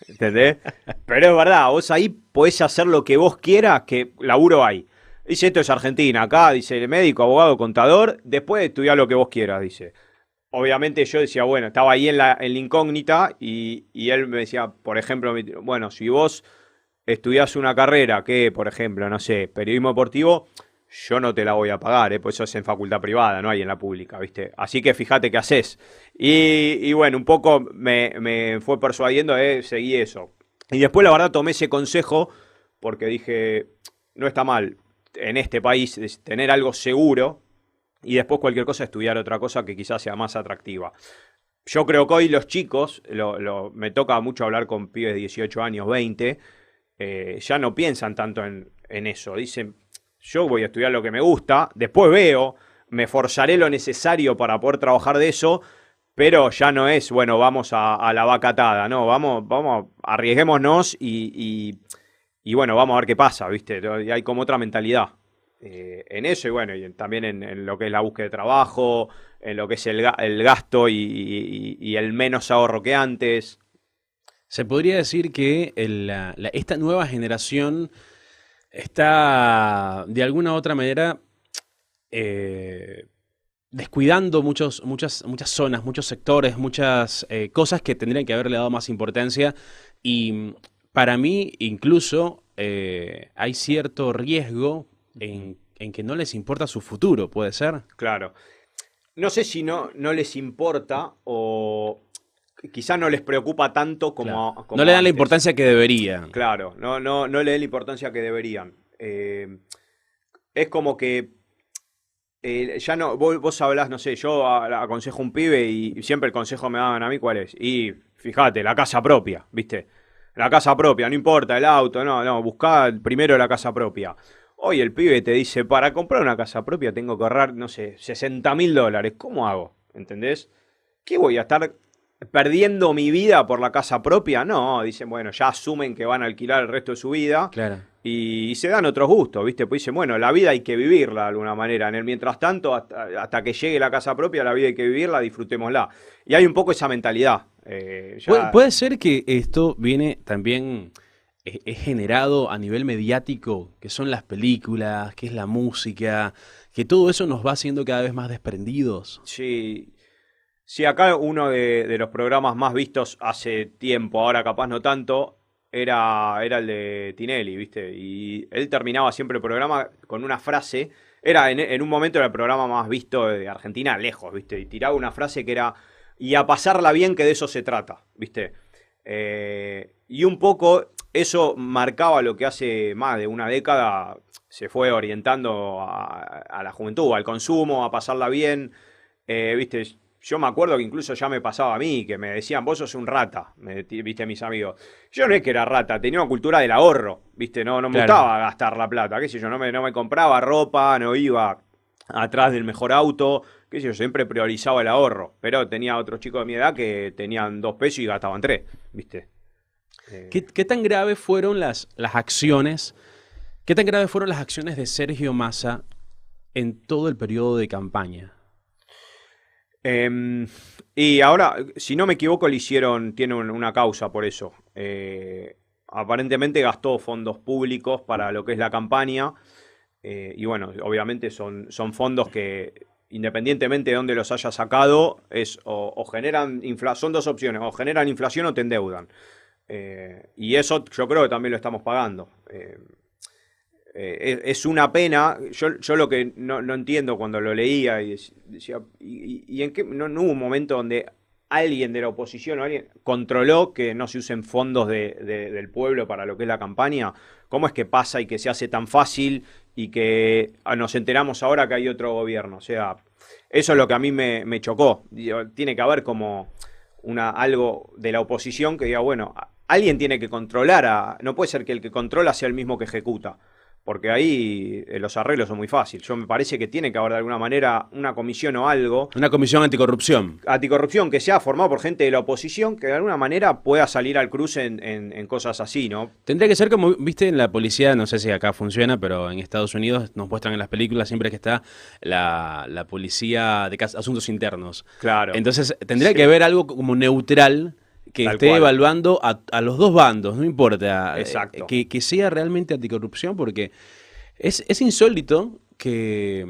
¿Entendés? Pero es verdad, vos ahí podés hacer lo que vos quieras, que laburo hay. Dice, esto es Argentina, acá, dice, médico, abogado, contador, después estudiar lo que vos quieras, dice. Obviamente yo decía, bueno, estaba ahí en la incógnita y él me decía, por ejemplo, bueno, si vos estudiás una carrera que, por ejemplo, no sé, periodismo deportivo, yo no te la voy a pagar, pues eso es en facultad privada, no hay en la pública, ¿viste? Así que fíjate qué haces. Y bueno, un poco me fue persuadiendo, seguí eso. Y después, la verdad, tomé ese consejo porque dije, no está mal en este país tener algo seguro y después cualquier cosa estudiar otra cosa que quizás sea más atractiva. Yo creo que hoy los chicos, me toca mucho hablar con pibes de 18 años, 20, ya no piensan tanto en eso. Dicen, yo voy a estudiar lo que me gusta, después veo, me forzaré lo necesario para poder trabajar de eso, pero ya no es, bueno, vamos a la vaca atada, no, vamos, arriesguémonos y bueno, vamos a ver qué pasa, ¿viste? Y hay como otra mentalidad en eso y bueno, y también en lo que es la búsqueda de trabajo, en lo que es el gasto y el menos ahorro que antes. Se podría decir que esta nueva generación está de alguna u otra manera descuidando muchas zonas, muchos sectores, muchas cosas que tendrían que haberle dado más importancia y para mí incluso hay cierto riesgo en que no les importa su futuro, ¿puede ser? Claro. No sé si no les importa o quizás no les preocupa tanto como, Claro. como No le dan la antes. importancia que deberían. Claro, no le dan la importancia que deberían. Es como que ya no, vos hablás, no sé, yo aconsejo a un pibe y siempre el consejo me daban a mí, ¿cuál es? Y fíjate, la casa propia, ¿viste? La casa propia, no importa el auto, no, buscá primero la casa propia. Hoy el pibe te dice, para comprar una casa propia tengo que ahorrar, no sé, $60.000. ¿Cómo hago? ¿Entendés? ¿Qué voy a estar perdiendo mi vida por la casa propia? No, dicen, bueno, ya asumen que van a alquilar el resto de su vida. Claro. Y se dan otros gustos, ¿viste? Pues dicen, bueno, la vida hay que vivirla de alguna manera. En el mientras tanto, hasta que llegue la casa propia, la vida hay que vivirla, disfrutémosla. Y hay un poco esa mentalidad. Puede ser que esto viene también, es generado a nivel mediático, que son las películas, que es la música, que todo eso nos va haciendo cada vez más desprendidos. Sí, sí, acá uno de los programas más vistos hace tiempo, ahora capaz no tanto, era el de Tinelli, ¿viste? Y él terminaba siempre el programa con una frase. Era en un momento era el programa más visto de Argentina, lejos, ¿viste? Y tiraba una frase que era, y a pasarla bien, que de eso se trata, ¿viste? Y un poco eso marcaba lo que hace más de una década se fue orientando a la juventud, al consumo, a pasarla bien, ¿viste? Yo me acuerdo que incluso ya me pasaba a mí, que me decían, vos sos un rata, viste, mis amigos. Yo no es que era rata, tenía una cultura del ahorro, viste, no me Claro. gustaba gastar la plata, qué sé yo, no me compraba ropa, no iba atrás del mejor auto, qué sé yo, siempre priorizaba el ahorro. Pero tenía otros chicos de mi edad que tenían 2 pesos y gastaban 3, viste. ¿Qué tan graves fueron las acciones? ¿Qué tan graves fueron las acciones de Sergio Massa en todo el periodo de campaña? Y ahora, si no me equivoco, tiene una causa por eso. Aparentemente gastó fondos públicos para lo que es la campaña. Y bueno, obviamente son fondos que, independientemente de dónde los haya sacado, o generan son 2 opciones, o generan inflación o te endeudan. Y eso yo creo que también lo estamos pagando. Es una pena. Yo lo que no entiendo cuando lo leía y decía, ¿y en qué no hubo un momento donde alguien de la oposición o alguien controló que no se usen fondos del pueblo para lo que es la campaña? ¿Cómo es que pasa y que se hace tan fácil y que nos enteramos ahora que hay otro gobierno? O sea, eso es lo que a mí me chocó. Digo, tiene que haber como algo de la oposición que diga, bueno, alguien tiene que controlar. No puede ser que el que controla sea el mismo que ejecuta. Porque ahí los arreglos son muy fáciles. Me parece que tiene que haber de alguna manera una comisión o algo. Una comisión anticorrupción. Anticorrupción que sea formada por gente de la oposición que de alguna manera pueda salir al cruce en cosas así, ¿no? Tendría que ser como, viste, en la policía, no sé si acá funciona, pero en Estados Unidos nos muestran en las películas siempre que está la policía de asuntos internos. Claro. Entonces tendría que haber algo como neutral que Tal esté cual. evaluando a los dos bandos, no importa. Exacto. Que sea realmente anticorrupción, porque es insólito que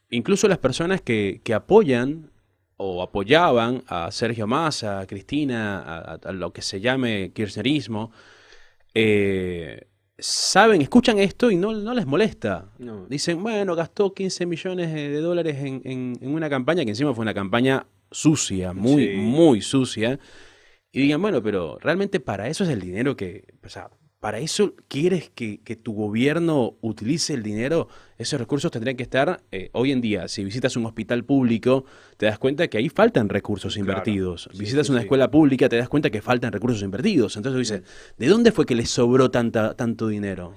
incluso las personas que apoyan o apoyaban a Sergio Massa, a Cristina, a lo que se llame kirchnerismo, escuchan esto y no les molesta. No. Dicen, bueno, gastó 15 millones de dólares en una campaña que encima fue una campaña sucia, muy, Sí. muy sucia. Y digan, bueno, pero realmente para eso es el dinero o sea, para eso quieres que tu gobierno utilice el dinero. Esos recursos tendrían que estar, hoy en día, si visitas un hospital público, te das cuenta que ahí faltan recursos invertidos. Sí, Visitas sí, una sí. escuela pública, te das cuenta que faltan recursos invertidos. Entonces dices, ¿de dónde fue que les sobró tanto dinero?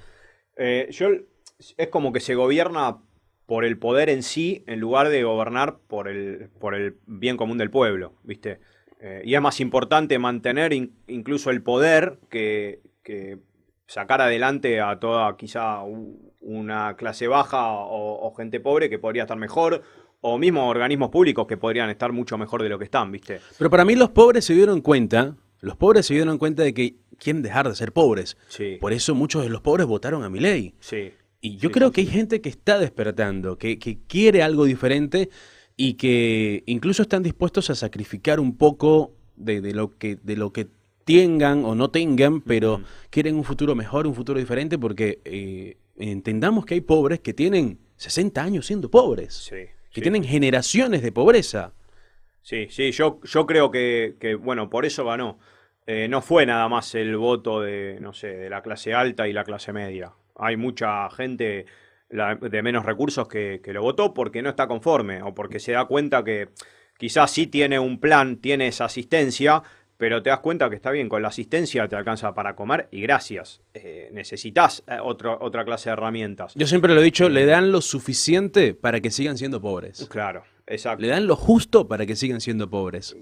Es como que se gobierna por el poder en sí en lugar de gobernar por el bien común del pueblo, ¿viste? Y es más importante mantener incluso el poder que sacar adelante a toda quizá una clase baja o gente pobre que podría estar mejor, o mismo organismos públicos que podrían estar mucho mejor de lo que están, ¿viste? Pero para mí los pobres se dieron cuenta de que quieren dejar de ser pobres. Sí. Por eso muchos de los pobres votaron a Milei. Sí. Y yo Sí, creo sí, que hay gente que está despertando, que quiere algo diferente y que incluso están dispuestos a sacrificar un poco de lo que tengan o no tengan, pero quieren un futuro mejor, un futuro diferente, porque entendamos que hay pobres que tienen 60 años siendo pobres, Sí, que sí. tienen generaciones de pobreza. Sí, yo creo que, bueno, por eso ganó. No fue nada más el voto de, no sé, de la clase alta y la clase media. Hay mucha gente de menos recursos que lo votó porque no está conforme o porque se da cuenta que quizás sí tiene un plan, tiene esa asistencia, pero te das cuenta que está bien, con la asistencia te alcanza para comer y gracias. Necesitas otra clase de herramientas. Yo siempre lo he dicho, le dan lo suficiente para que sigan siendo pobres. Claro, exacto. Le dan lo justo para que sigan siendo pobres.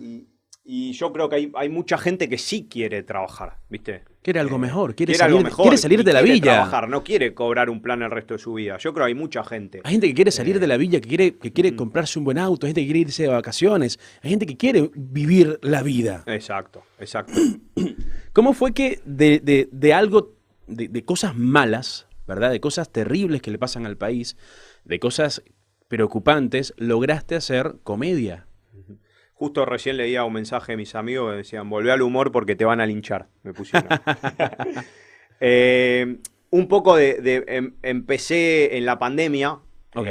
Y yo creo que hay mucha gente que sí quiere trabajar, ¿viste? Quiere algo mejor, quiere algo salir, mejor quiere salir y de la quiere villa. trabajar, no quiere cobrar un plan el resto de su vida. Yo creo que hay mucha gente. Hay gente que quiere salir de la villa, que quiere comprarse un buen auto, hay gente que quiere irse de vacaciones, hay gente que quiere vivir la vida. Exacto. ¿Cómo fue que de algo, de cosas malas, ¿verdad? De cosas terribles que le pasan al país, de cosas preocupantes, lograste hacer comedia? Justo recién leía un mensaje de mis amigos que decían, volvé al humor porque te van a linchar, me pusieron. Un poco empecé en la pandemia. Ok.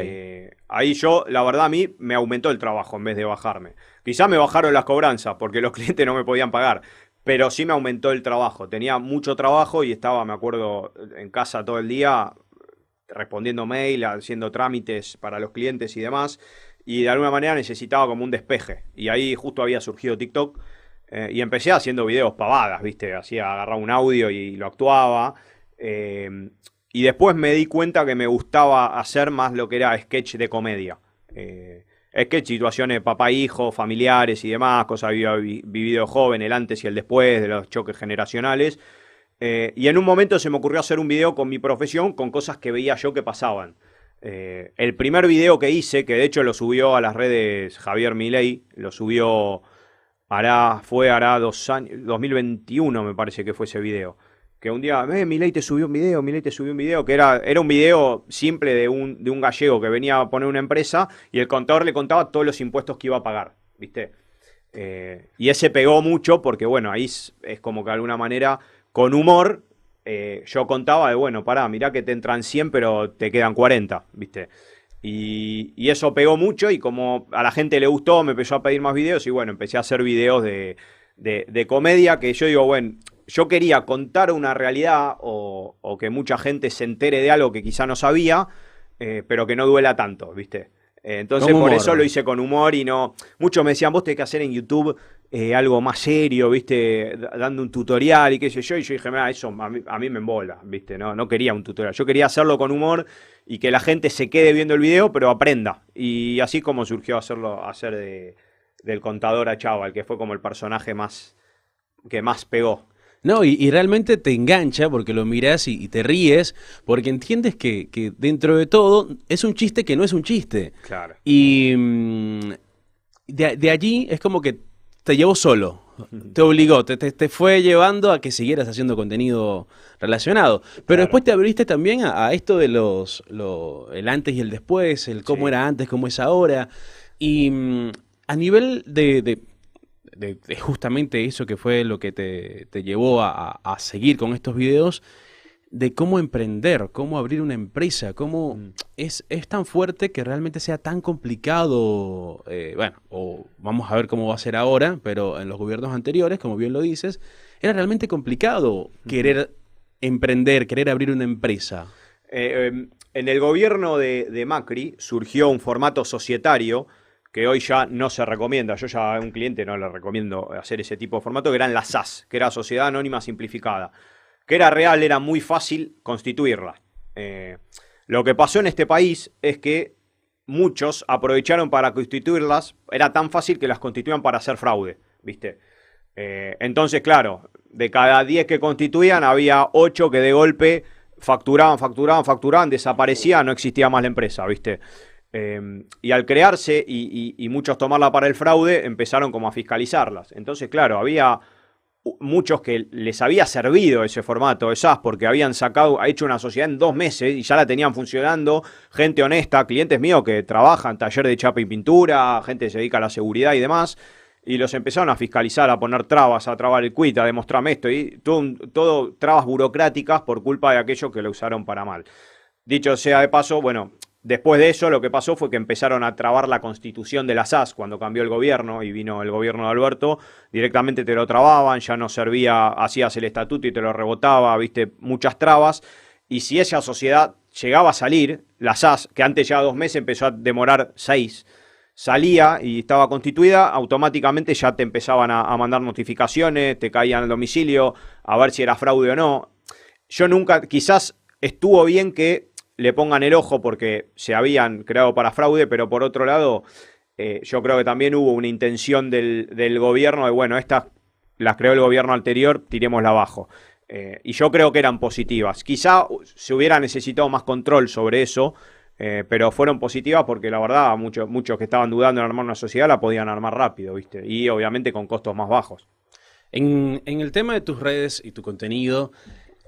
Ahí la verdad, a mí me aumentó el trabajo en vez de bajarme. Quizás me bajaron las cobranzas porque los clientes no me podían pagar, pero sí me aumentó el trabajo. Tenía mucho trabajo y estaba, me acuerdo, en casa todo el día respondiendo mail, haciendo trámites para los clientes y demás. Y de alguna manera necesitaba como un despeje. Y ahí justo había surgido TikTok. Y empecé haciendo videos pavadas, ¿viste? Agarraba un audio y lo actuaba. Y después me di cuenta que me gustaba hacer más lo que era sketch de comedia. Sketch, situaciones de papá, hijo, familiares y demás. Cosas que había vivido joven, el antes y el después de los choques generacionales. Y en un momento se me ocurrió hacer un video con mi profesión, con cosas que veía yo que pasaban. El primer video que hice, que de hecho lo subió a las redes Javier Milei, lo subió hará 2 años, 2021 me parece que fue ese video. Que un día, Milei te subió un video, que era un video simple de un gallego que venía a poner una empresa y el contador le contaba todos los impuestos que iba a pagar, ¿viste? Y ese pegó mucho porque, bueno, ahí es como que de alguna manera, con humor, yo contaba de, bueno, mirá que te entran 100 pero te quedan 40, ¿viste? Y eso pegó mucho y como a la gente le gustó, me empezó a pedir más videos y bueno, empecé a hacer videos de comedia que yo digo, bueno, yo quería contar una realidad o que mucha gente se entere de algo que quizá no sabía, pero que no duela tanto, ¿viste? Entonces Con por humor. eso lo hice con humor y no... Muchos me decían, vos tenés que hacer en YouTube algo más serio, ¿viste? Dando un tutorial y qué sé yo. Y yo dije, mira, eso a mí me embola, ¿viste? No quería un tutorial. Yo quería hacerlo con humor y que la gente se quede viendo el video, pero aprenda. Y así como surgió hacer del contador a Chaval, que fue como el personaje que más pegó. No, y realmente te engancha porque lo miras y te ríes, porque entiendes que dentro de todo es un chiste que no es un chiste. Claro. Y de allí es como que te llevó solo, te obligó, te fue llevando a que siguieras haciendo contenido relacionado. Pero Claro. después te abriste también a esto de el antes y el después, el cómo Sí. era antes, cómo es ahora. Y a nivel de justamente eso que fue lo que te llevó a seguir con estos videos, de cómo emprender, cómo abrir una empresa, cómo es tan fuerte que realmente sea tan complicado, o vamos a ver cómo va a ser ahora, pero en los gobiernos anteriores, como bien lo dices, era realmente complicado querer emprender, querer abrir una empresa. En el gobierno de Macri surgió un formato societario que hoy ya no se recomienda. Yo ya a un cliente no le recomiendo hacer ese tipo de formato, que eran las SAS, que era Sociedad Anónima Simplificada. Que era real, era muy fácil constituirla. Lo que pasó en este país es que muchos aprovecharon para constituirlas. Era tan fácil que las constituían para hacer fraude, ¿viste? Entonces, claro, de cada 10 que constituían, había 8 que de golpe facturaban, desaparecían, no existía más la empresa, ¿viste? Y al crearse y muchos tomarla para el fraude, empezaron como a fiscalizarlas. Entonces, claro, había muchos que les había servido ese formato de SAS porque habían hecho una sociedad en 2 meses y ya la tenían funcionando, gente honesta, clientes míos que trabajan, taller de chapa y pintura, gente que se dedica a la seguridad y demás, y los empezaron a fiscalizar, a poner trabas, a trabar el quit, a demostrarme esto, y todo trabas burocráticas por culpa de aquellos que lo usaron para mal. Dicho sea de paso, bueno, después de eso lo que pasó fue que empezaron a trabar la constitución de la SAS cuando cambió el gobierno y vino el gobierno de Alberto, directamente te lo trababan, ya no servía, hacías el estatuto y te lo rebotaba, viste, muchas trabas, y si esa sociedad llegaba a salir, la SAS, que antes ya 2 meses empezó a demorar 6, salía y estaba constituida, automáticamente ya te empezaban a mandar notificaciones, te caían al domicilio, a ver si era fraude o no. Yo nunca, quizás estuvo bien que le pongan el ojo porque se habían creado para fraude, pero por otro lado, yo creo que también hubo una intención del gobierno de, bueno, estas las creó el gobierno anterior, tirémosla abajo. Y yo creo que eran positivas. Quizá se hubiera necesitado más control sobre eso, pero fueron positivas porque la verdad muchos que estaban dudando en armar una sociedad la podían armar rápido, ¿viste? Y obviamente con costos más bajos. En el tema de tus redes y tu contenido,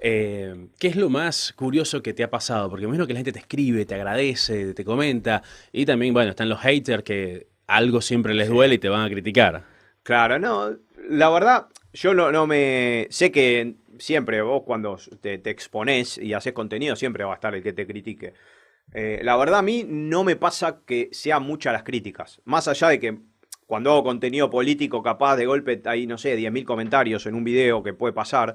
¿qué es lo más curioso que te ha pasado? Porque me imagino que la gente te escribe, te agradece, te comenta, y también, bueno, están los haters que algo siempre les duele y te van a criticar. Claro, no, la verdad, yo no me... Sé que siempre vos cuando te exponés y haces contenido, siempre va a estar el que te critique. La verdad a mí no me pasa que sean muchas las críticas. Más allá de que cuando hago contenido político, capaz de golpe hay, no sé, 10.000 comentarios en un video que puede pasar.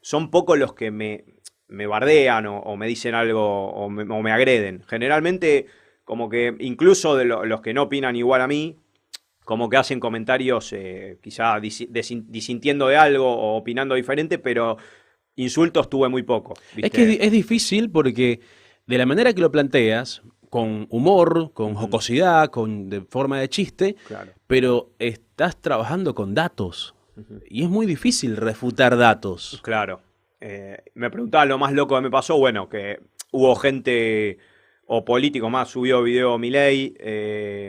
Son pocos los que me bardean o me dicen algo o me agreden. Generalmente, como que incluso de los que no opinan igual a mí, como que hacen comentarios quizá disintiendo de algo o opinando diferente, pero insultos tuve muy poco, ¿viste? Es que es difícil porque de la manera que lo planteas, con humor, con jocosidad, de forma de chiste, Claro. pero estás trabajando con datos. Y es muy difícil refutar datos. Claro. Me preguntaba lo más loco que me pasó, bueno, que hubo gente o políticos más, subió video Milei,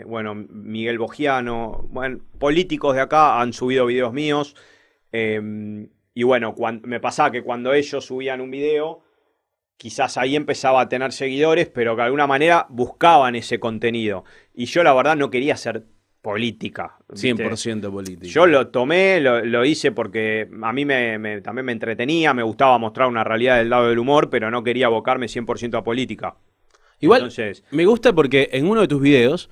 bueno, Miguel Bogiano, bueno, políticos de acá han subido videos míos, y bueno, me pasaba que cuando ellos subían un video, quizás ahí empezaba a tener seguidores, pero que de alguna manera buscaban ese contenido. Y yo la verdad no quería hacer política, ¿viste? 100% política. Yo lo tomé, lo hice porque a mí también me entretenía, me gustaba mostrar una realidad del lado del humor, pero no quería abocarme 100% a política. Igual, Entonces, me gusta porque en uno de tus videos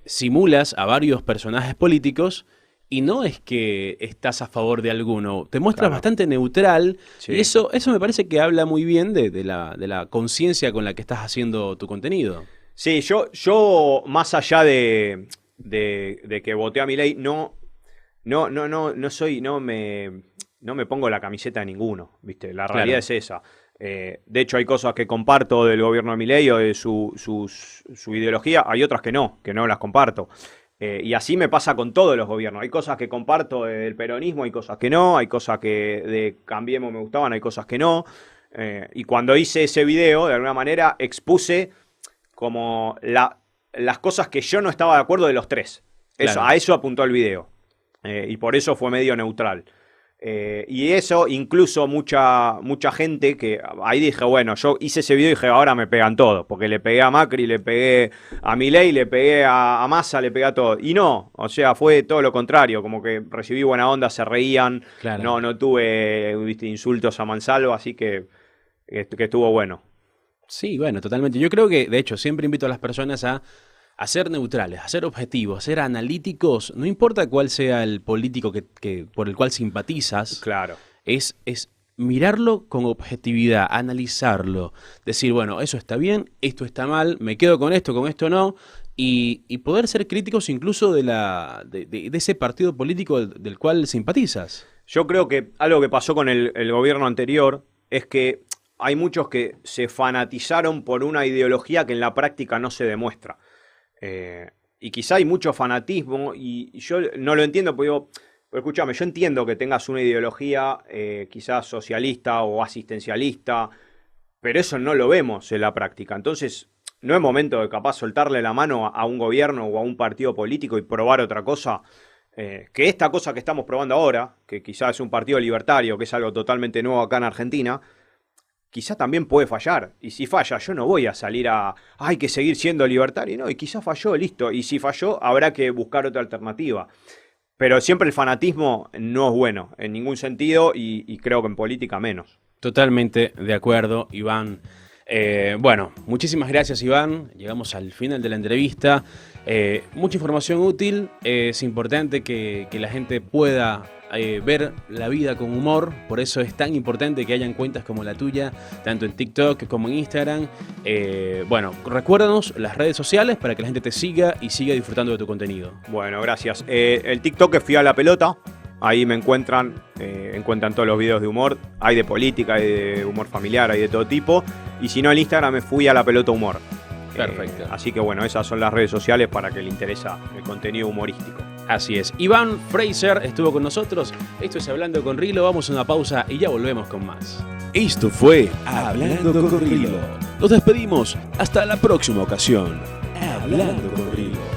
simulas a varios personajes políticos y no es que estás a favor de alguno, te muestras Claro. bastante neutral, Sí. y eso me parece que habla muy bien de la conciencia con la que estás haciendo tu contenido. sí, yo más allá de que voté a Milei, no me pongo la camiseta de ninguno, ¿viste? La realidad Claro. es esa. De hecho, hay cosas que comparto del gobierno de Milei o de su ideología, hay otras que no las comparto. Y así me pasa con todos los gobiernos. Hay cosas que comparto del peronismo, hay cosas que no, hay cosas que de Cambiemos me gustaban, hay cosas que no. Y cuando hice ese video, de alguna manera expuse como las cosas que yo no estaba de acuerdo de los tres. Claro. A eso apuntó el video. Y por eso fue medio neutral. Y eso, incluso mucha gente que ahí dije, bueno, yo hice ese video y dije, ahora me pegan todos, porque le pegué a Macri, le pegué a Milei, le pegué a Massa, le pegué a todo. Y no, o sea, fue todo lo contrario, como que recibí buena onda, se reían, Claro. no tuve, viste, insultos a mansalva, así que estuvo bueno. Sí, bueno, totalmente. Yo creo que, de hecho, siempre invito a las personas a ser neutrales, a ser objetivos, a ser analíticos. No importa cuál sea el político por el cual simpatizas, Claro. es mirarlo con objetividad, analizarlo, decir, bueno, eso está bien, esto está mal, me quedo con esto no, y poder ser críticos incluso de ese partido político del cual simpatizas. Yo creo que algo que pasó con el gobierno anterior es que hay muchos que se fanatizaron por una ideología que en la práctica no se demuestra. Y quizá hay mucho fanatismo y yo no lo entiendo, porque digo, pero escúchame, yo entiendo que tengas una ideología quizás socialista o asistencialista, pero eso no lo vemos en la práctica. Entonces, no es momento de capaz soltarle la mano a un gobierno o a un partido político y probar otra cosa. Que esta cosa que estamos probando ahora, que quizás es un partido libertario, que es algo totalmente nuevo acá en Argentina, quizás también puede fallar. Y si falla, yo no voy a salir hay que seguir siendo libertario. No, y quizás falló, listo. Y si falló, habrá que buscar otra alternativa. Pero siempre el fanatismo no es bueno, en ningún sentido, y creo que en política menos. Totalmente de acuerdo, Iván. Bueno, muchísimas gracias, Iván. Llegamos al final de la entrevista. Mucha información útil. Es importante que la gente pueda ver la vida con humor. Por eso es tan importante que hayan cuentas como la tuya, tanto en TikTok como en Instagram. Bueno, recuérdanos las redes sociales para que la gente te siga y siga disfrutando de tu contenido. Bueno, gracias. El TikTok es Fui a la Pelota. Ahí me encuentran todos los videos de humor. Hay de política, hay de humor familiar, hay de todo tipo. Y si no, el Instagram me Fui a la Pelota Humor. Perfecto. Así que bueno, esas son las redes sociales para que le interesa el contenido humorístico. Así es. Iván Fraser estuvo con nosotros. Esto es Hablando con Rilo. Vamos a una pausa y ya volvemos con más. Esto fue Hablando con Rilo. Nos despedimos. Hasta la próxima ocasión. Hablando con Rilo.